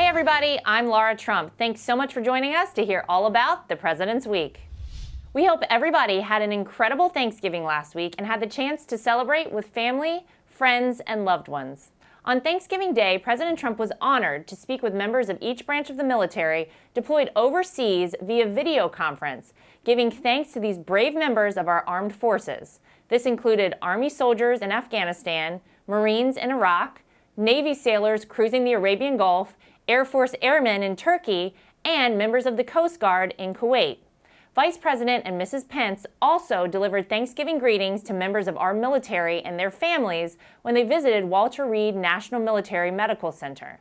Hey everybody, I'm Laura Trump. Thanks so much for joining us to hear all about the President's Week. We hope everybody had an incredible Thanksgiving last week and had the chance to celebrate with family, friends, and loved ones. On Thanksgiving Day, President Trump was honored to speak with members of each branch of the military deployed overseas via video conference, giving thanks to these brave members of our armed forces. This included Army soldiers in Afghanistan, Marines in Iraq, Navy sailors cruising the Arabian Gulf, Air Force airmen in Turkey, and members of the Coast Guard in Kuwait. Vice President and Mrs. Pence also delivered Thanksgiving greetings to members of our military and their families when they visited Walter Reed National Military Medical Center.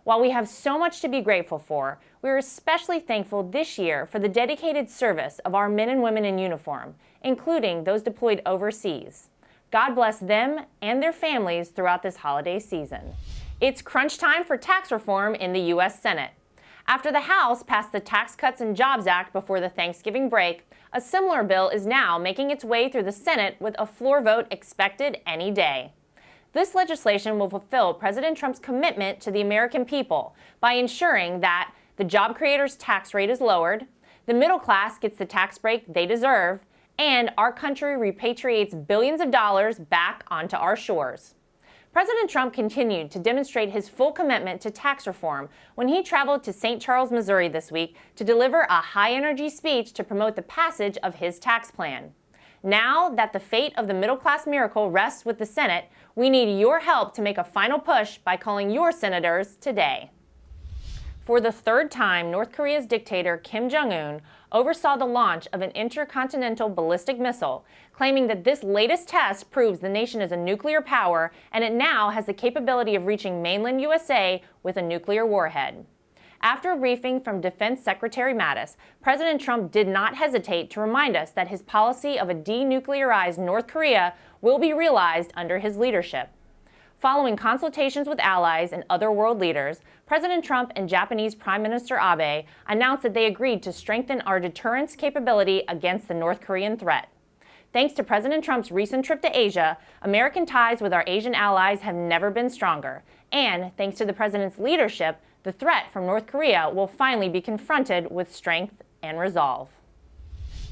While we have so much to be grateful for, we are especially thankful this year for the dedicated service of our men and women in uniform, including those deployed overseas. God bless them and their families throughout this holiday season. It's crunch time for tax reform in the U.S. Senate. After the House passed the Tax Cuts and Jobs Act before the Thanksgiving break, a similar bill is now making its way through the Senate with a floor vote expected any day. This legislation will fulfill President Trump's commitment to the American people by ensuring that the job creators' tax rate is lowered, the middle class gets the tax break they deserve, and our country repatriates billions of dollars back onto our shores. President Trump continued to demonstrate his full commitment to tax reform when he traveled to St. Charles, Missouri this week to deliver a high-energy speech to promote the passage of his tax plan. Now that the fate of the middle-class miracle rests with the Senate, we need your help to make a final push by calling your senators today. For the third time, North Korea's dictator Kim Jong-un oversaw the launch of an intercontinental ballistic missile, claiming that this latest test proves the nation is a nuclear power and it now has the capability of reaching mainland USA with a nuclear warhead. After a briefing from Defense Secretary Mattis, President Trump did not hesitate to remind us that his policy of a denuclearized North Korea will be realized under his leadership. Following consultations with allies and other world leaders, President Trump and Japanese Prime Minister Abe announced that they agreed to strengthen our deterrence capability against the North Korean threat. Thanks to President Trump's recent trip to Asia, American ties with our Asian allies have never been stronger. And thanks to the president's leadership, the threat from North Korea will finally be confronted with strength and resolve.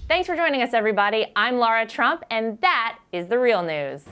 Thanks for joining us, everybody. I'm Laura Trump, and that is The Real News.